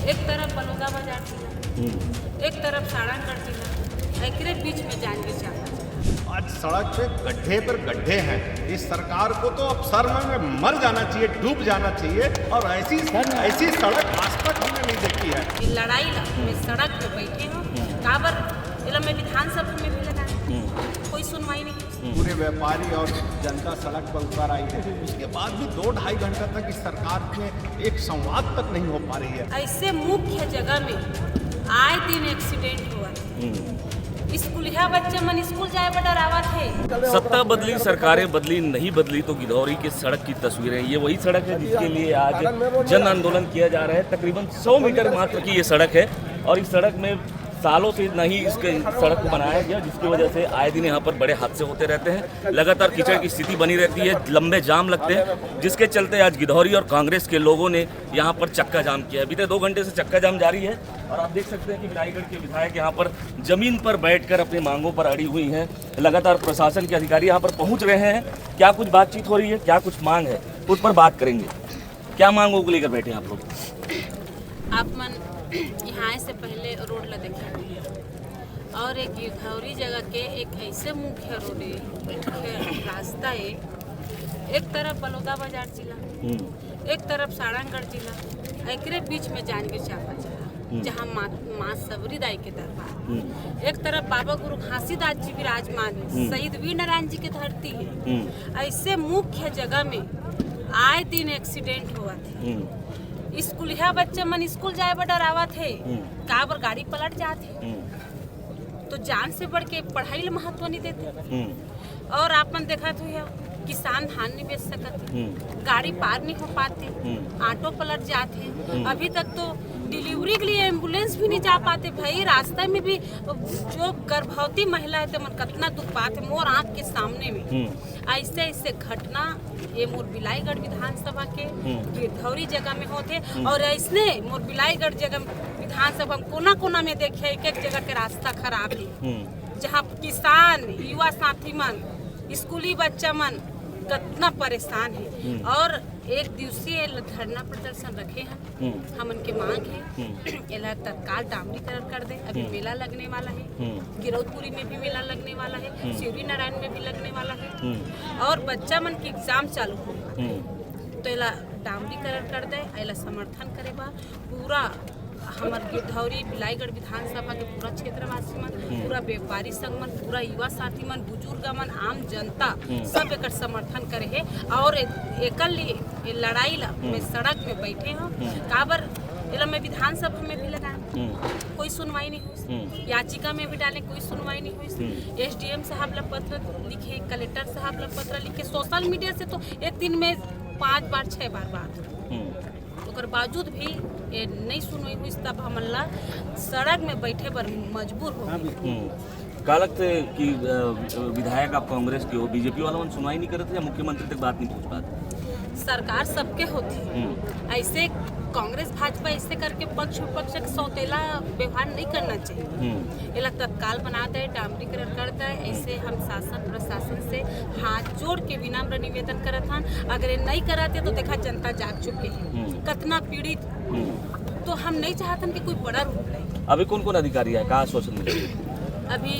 एक तरफ बलौदा बाजार जिला, एक तरफ सारंगगढ़ जिला, एकरे बीच में जाएंगे चाहता। आज सड़क पे गड्ढे पर गड्ढे हैं। इस सरकार को तो अब सर में मर जाना चाहिए, डूब जाना चाहिए। और ऐसी सड़क आज तक हमने नहीं देखी है। ये लड़ाई ला में सड़क पे बैठे हो काबर इला में विधानसभा में भी लगा कोई सुनवाई नहीं। पूरे व्यापारी और जनता सड़क पर उतर आई है, उसके बाद भी 2-2.5 घंटा तक इस सरकार में एक संवाद तक नहीं हो पा रही है। ऐसे मुख्य जगह में आए दिन एक्सीडेंट हुआ। स्कूलिया बच्चे मन स्कूल जाए पर डरावा थे। सत्ता बदली, सरकारें बदली, नहीं बदली तो गिधौरी के सड़क की तस्वीरें। ये वही सड़क है जिसके लिए आज जन आंदोलन किया जा रहा है। तकरीबन 100 मीटर मात्र की ये सड़क है और इस सड़क में सालों से नहीं इसके सड़क को बनाया गया, जिसकी वजह से आए दिन यहाँ पर बड़े हादसे होते रहते हैं। लगातार कीचड़ की स्थिति बनी रहती है, लंबे जाम लगते हैं, जिसके चलते आज गिधौरी और कांग्रेस के लोगों ने यहाँ पर चक्का जाम किया है। बीते 2 घंटे से चक्का जाम जारी है और आप देख सकते हैं कि बिलाईगढ़ के विधायक यहाँ पर जमीन पर बैठकर अपनी मांगों पर अड़ी हुई हैं। लगातार प्रशासन के अधिकारी यहाँ पर पहुँच रहे हैं। क्या कुछ बातचीत हो रही है, क्या कुछ मांग है, उस पर बात करेंगे। क्या मांगों को लेकर बैठे हैं आप लोग? आप मन यहाँ से पहले रोड ला देखे और एक गिधौरी जगह के एक ऐसे मुख्य रोड है, मुख्य रास्ता है। एक तरफ बलौदा बाजार जिला, एक तरफ सारंगगढ़ जिला, एकरे बीच में जाएंगे चापा जिला, जहाँ माँ सबरी दाई के दरबार। एक तरफ बाबा गुरु घासीदास जी विराजमान है, शहीद वीर नारायण जी की धरती है। ऐसे मुख्य जगह में आए दिन एक्सीडेंट हुआ थे। स्कूलिया बच्चे मन स्कूल जाए पर डरावा थे, काबर गाड़ी पलट जाते तो जान से बढ़ के पढ़ाई ला महत्व नहीं देते। और आपन देखा तो किसान धान नहीं बेच सकते, गाड़ी पार नहीं हो पाती, ऑटो पलट जाते। अभी तक तो डिलीवरी के लिए एम्बुलेंस भी नहीं जा पाते। भाई रास्ते में भी जो गर्भवती महिला है तो मन कितना दुख पाते मोर आँख के सामने में। ऐसे ऐसे घटना ये मोर बिलाईगढ़ विधानसभा के गिधौरी जगह में होते और ऐसने मोर बिलाईगढ़ जगह विधानसभा कोना कोना में देखे एक जगह के रास्ता खराब है, जहाँ किसान युवा साथी मन स्कूली बच्चा मन कितना परेशान है। और एक दिवसीय धरना प्रदर्शन रखे हैं, हमन के मांग है एला तत्काल डामरीकरण कर दे। अभी मेला लगने वाला है, गिरौदपुरी में भी मेला लगने वाला है, शिवरी नारायण में भी लगने वाला है और बच्चा मन के एग्जाम चालू हो तो एला डामरीकरण कर दे। एला समर्थन करे बा पूरा हमार गिधौरी बिलाईगढ़ विधानसभा के पूरा क्षेत्रवासी मन, पूरा व्यापारी संघ मन, पूरा युवा साथी मन, बुजुर्ग मन, आम जनता सब एक समर्थन करे है। और एक लड़ाई ला में सड़क में बैठे हो काबर इला में विधानसभा में भी लगाए कोई सुनवाई नहीं हुई, याचिका में भी डाले कोई सुनवाई नहीं हुई। SDM साहब ला पत्र लिखे, कलेक्टर साहब ला पत्र लिखे, सोशल मीडिया से तो एक दिन में 5 बार 6 बार बात ओकर बावजूद भी नहीं सुनवाई हुई। तब हमन ला सड़क में बैठे पर मजबूर हो गए। का लगता है कि विधायक आप कांग्रेस के हो, बीजेपी वाला सुनवाई नहीं करते या मुख्यमंत्री तक बात नहीं पहुंच पाती? सरकार सबके होती ऐसे कांग्रेस भाजपा ऐसे करके पक्ष विपक्ष का सौतेला व्यवहार नहीं करना चाहिए। इला तत्काल बना दे, डामरीकरण कर दे। ऐसे हम शासन प्रशासन से हाथ जोड़ के विनम्र निवेदन करत हन। अगर ये नहीं कराते तो देखा जनता जाग चुके हैं कितना पीड़ित। तो हम नहीं चाहते कि कोई बड़ा रूप ले। अभी कौन कौन अधिकारी है, कहाँ आश्वासन मिले? अभी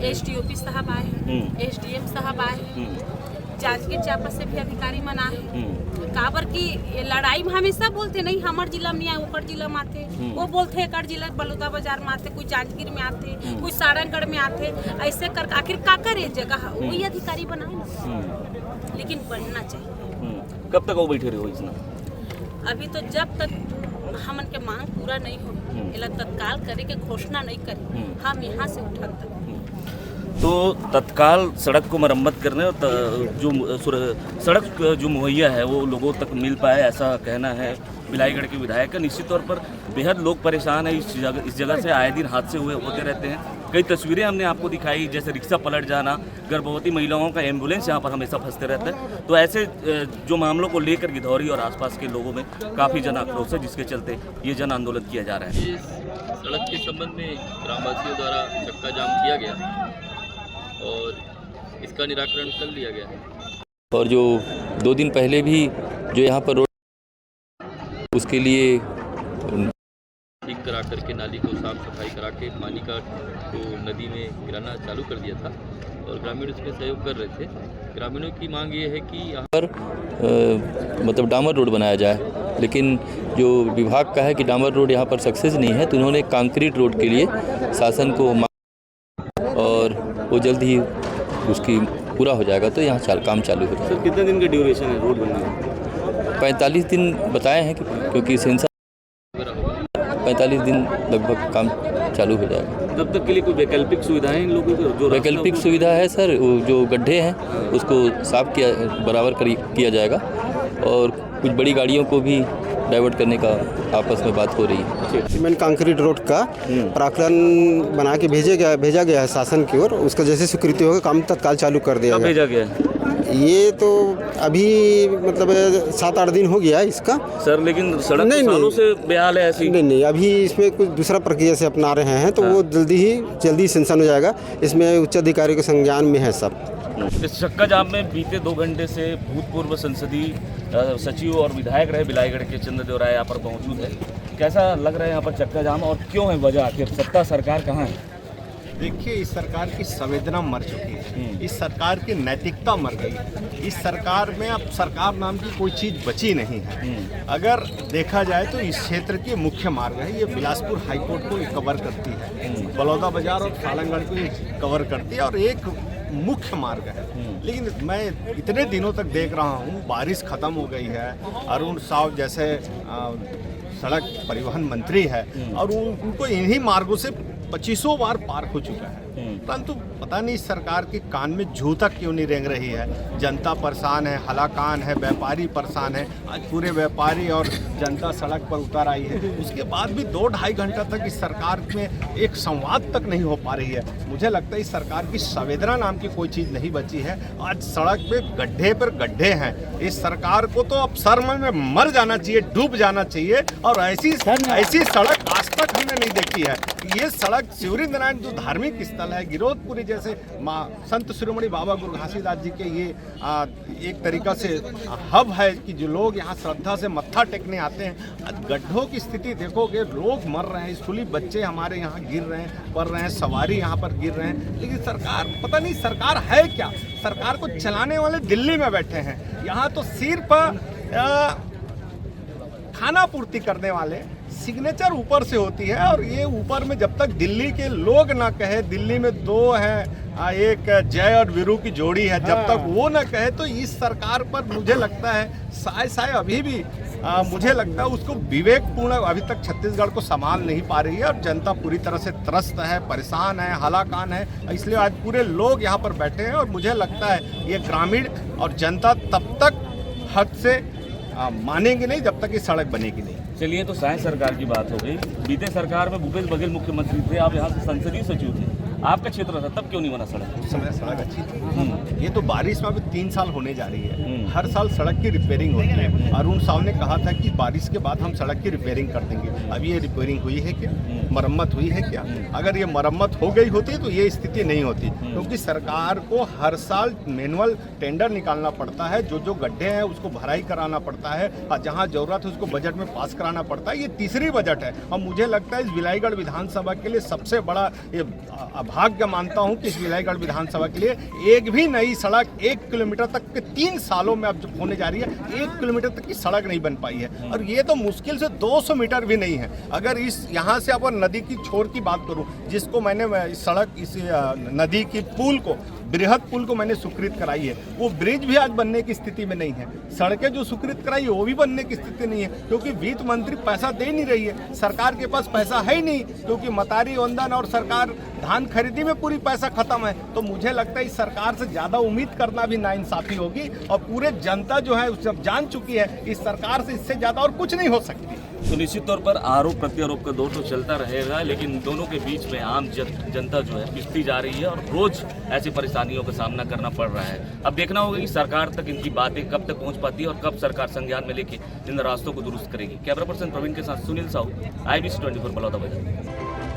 SDOP साहब आए हैं, SDM साहब आए हैं, जांजगीर चांपा से भी अधिकारी मन आए। काबर की लड़ाई में हमेशा बोलते नहीं हमारे जिला में आए, ओकर जिला में आते, वो बोलते एक जिला बलौदा बाजार में आते, कोई जांजगीर में आते, कोई सारंगगढ़ में आते। ऐसे कर आखिर काकर ये जगह वही अधिकारी बनाए, लेकिन बनना चाहिए। कब तक वो बैठे रहे हो इसमें? अभी तो जब तक हमन के मांग पूरा नहीं हो इला तत्काल करे के घोषणा नहीं करी हम यहाँ से उठन तक। तो तत्काल सड़क को मरम्मत करने और जो सड़क जो मुहैया है वो लोगों तक मिल पाए, ऐसा कहना है बिलाईगढ़ के विधायक का। निश्चित तौर पर बेहद लोग परेशान है इस जगह से। आए दिन हादसे होते रहते हैं। कई तस्वीरें हमने आपको दिखाई, जैसे रिक्शा पलट जाना, गर्भवती महिलाओं का एम्बुलेंस यहाँ पर हमेशा फंसते रहता है। तो ऐसे जो मामलों को लेकर गिधौरी और आसपास के लोगों में काफ़ी जन आक्रोश है, जिसके चलते ये जन आंदोलन किया जा रहा है। इस सड़क के संबंध में ग्रामवासियों द्वारा चक्का जाम किया गया और इसका निराकरण कर लिया गया। और जो 2 दिन पहले भी जो यहाँ पर रोड उसके लिए ठीक करा करके नाली को साफ सफाई करा के पानी का तो नदी में गिराना चालू कर दिया था और ग्रामीण इसमें सहयोग कर रहे थे। ग्रामीणों की मांग ये है कि यहाँ पर मतलब डामर रोड बनाया जाए, लेकिन जो विभाग का है कि डामर रोड यहाँ पर सक्सेस नहीं है, तो उन्होंने कंक्रीट रोड के लिए शासन को मांग और वो जल्द ही उसकी पूरा हो जाएगा तो यहाँ काम चालू हो जाएगा। सर कितने दिन का ड्यूरेशन है रोड बनने में? 45 दिन बताए हैं क्योंकि सेंसर 45 दिन लगभग काम चालू हो जाएगा। तब तक के लिए कोई वैकल्पिक सुविधाएं इन लोगों को जो वैकल्पिक सुविधा है सर, जो गड्ढे हैं उसको साफ किया बराबर किया जाएगा और कुछ बड़ी गाड़ियों को भी डाइवर्ट करने का आपस में बात हो रही है। सीमेंट कंक्रीट रोड का प्राक्कलन बना के भेजा गया है शासन की ओर। उसका जैसे स्वीकृति होगा काम तत्काल चालू कर दिया भेजा गया है। ये तो अभी मतलब 7-8 दिन हो गया इसका सर, लेकिन सड़क सालों से बेहाल है ऐसी। नहीं, अभी इसमें कुछ दूसरा प्रक्रिया से अपना रहे हैं तो वो जल्दी सेंशन हो जाएगा। इसमें उच्च अधिकारी के संज्ञान में है सब। इस चक्का जाम में बीते 2 घंटे से भूतपूर्व संसदीय सचिव और विधायक रहे बिलाईगढ़ के चंद्रदेव राय यहाँ पर मौजूद है। कैसा लग रहा है यहाँ पर चक्का जाम और क्यों है वजह? आखिर सत्ता सरकार कहाँ है? देखिए, इस सरकार की संवेदना मर चुकी है, इस सरकार की नैतिकता मर गई है, इस सरकार में अब सरकार नाम की कोई चीज़ बची नहीं है। अगर देखा जाए तो इस क्षेत्र के मुख्य मार्ग है, ये बिलासपुर हाईकोर्ट को कवर करती है, बलौदा बाजार और सालंगढ़ को कवर करती है और एक मुख्य मार्ग है। लेकिन मैं इतने दिनों तक देख रहा हूँ, बारिश खत्म हो गई है, अरुण साव जैसे सड़क परिवहन मंत्री है और उनको इन्हीं मार्गों से 2500 बार पार हो चुका है, परंतु पता नहीं सरकार के कान में जू तक क्यों नहीं रेंग रही है। जनता परेशान है, हलाकान है, व्यापारी परेशान है। आज पूरे व्यापारी और जनता सड़क पर उतर आई है, उसके बाद भी 2-2.5 घंटा तक इस सरकार में एक संवाद तक नहीं हो पा रही है। मुझे लगता है इस सरकार की संवेदना नाम की कोई चीज़ नहीं बची है। आज सड़क पे गड्ढे पर गड्ढे हैं। इस सरकार को तो अब शर्म में मर जाना चाहिए, डूब जाना चाहिए। और ऐसी सड़क आज तक हमने नहीं देखी है। ये सड़क शिवरी नारायण जो धार्मिक स्थल है, गिरोधपुरी जैसे माँ संत शिरोमणि बाबा गुरु घासीदास जी के ये एक तरीका से हब है कि जो लोग यहाँ श्रद्धा से मत्था टेकने आते हैं। गड्ढों की स्थिति देखोगे, लोग मर रहे हैं, स्कूली बच्चे हमारे यहाँ गिर रहे हैं, पढ़ रहे हैं, सवारी यहाँ पर गिर रहे हैं। लेकिन सरकार, पता नहीं सरकार है क्या? सरकार को चलाने वाले दिल्ली में बैठे हैं, यहाँ तो सिर्फ खाना पूर्ति करने वाले सिग्नेचर ऊपर से होती है। और ये ऊपर में जब तक दिल्ली के लोग ना कहे, दिल्ली में 2 हैं, एक जय और वीरू की जोड़ी है, जब तक वो ना कहे तो इस सरकार पर मुझे लगता है साय अभी भी मुझे लगता है उसको विवेकपूर्ण अभी तक छत्तीसगढ़ को संभाल नहीं पा रही है। और जनता पूरी तरह से त्रस्त है, परेशान है, हलाकान है। इसलिए आज पूरे लोग यहाँ पर बैठे हैं और मुझे लगता है ये ग्रामीण और जनता तब तक हद से मानेंगे नहीं जब तक ये सड़क बनेगी नहीं। चलिए, तो साय सरकार की बात हो गई। बीते सरकार में भूपेश बघेल मुख्यमंत्री थे, आप यहाँ से संसदीय सचिव थे, आपका क्षेत्र था, तब क्यों नहीं बना सड़क? उस समय सड़क अच्छी थी। ये तो बारिश में अभी 3 साल होने जा रही है, हर साल सड़क की रिपेयरिंग होती है। अरुण साव ने कहा था कि बारिश के बाद हम सड़क की रिपेयरिंग कर देंगे। अभी ये रिपेयरिंग हुई है क्या? मरम्मत हुई है क्या? अगर ये मरम्मत हो गई होती तो ये स्थिति नहीं होती, क्योंकि सरकार को हर साल मैनुअल टेंडर निकालना पड़ता है। जो गड्ढे हैं उसको भराई कराना पड़ता है और जहाँ जरूरत है उसको बजट में पास कराना पड़ता है। ये तीसरी बजट है और मुझे लगता है इस बिलाईगढ़ विधानसभा के लिए सबसे बड़ा ये भाग्य मानता हूं कि इस बिलाईगढ़ विधानसभा के लिए एक भी नई सड़क 1 किलोमीटर तक के 3 सालों में अब जो होने जा रही है, 1 किलोमीटर तक की सड़क नहीं बन पाई है। और ये तो मुश्किल से 200 मीटर भी नहीं है। अगर इस यहाँ से अपन नदी की छोर की बात करूं, जिसको मैंने इस सड़क इस नदी की पुल को, बृहद पुल को मैंने स्वीकृत कराई है, वो ब्रिज भी आज बनने की स्थिति में नहीं है। सड़कें जो स्वीकृत कराई है वो भी बनने की स्थिति नहीं है, क्योंकि वित्त मंत्री पैसा दे नहीं रही है। सरकार के पास पैसा है ही नहीं, क्योंकि मतारी वंदन और सरकार धान खरीदी में पूरी पैसा खत्म है। तो मुझे लगता है इस सरकार से ज़्यादा उम्मीद करना भी नाइंसाफ़ी होगी। और पूरे जनता जो है सब जान चुकी है इस सरकार से इससे ज़्यादा और कुछ नहीं हो सकती। तो निश्चित तौर पर आरोप प्रत्यारोप का दौर तो चलता रहेगा, लेकिन दोनों के बीच में आम जनता जो है पिसती जा रही है और रोज ऐसी परेशानियों का सामना करना पड़ रहा है। अब देखना होगा कि सरकार तक इनकी बातें कब तक पहुंच पाती है और कब सरकार संज्ञान में लेके इन रास्तों को दुरुस्त करेगी। कैमरा पर्सन प्रवीण के साथ सुनील साहू, IBC 24 बलौदा बाजार।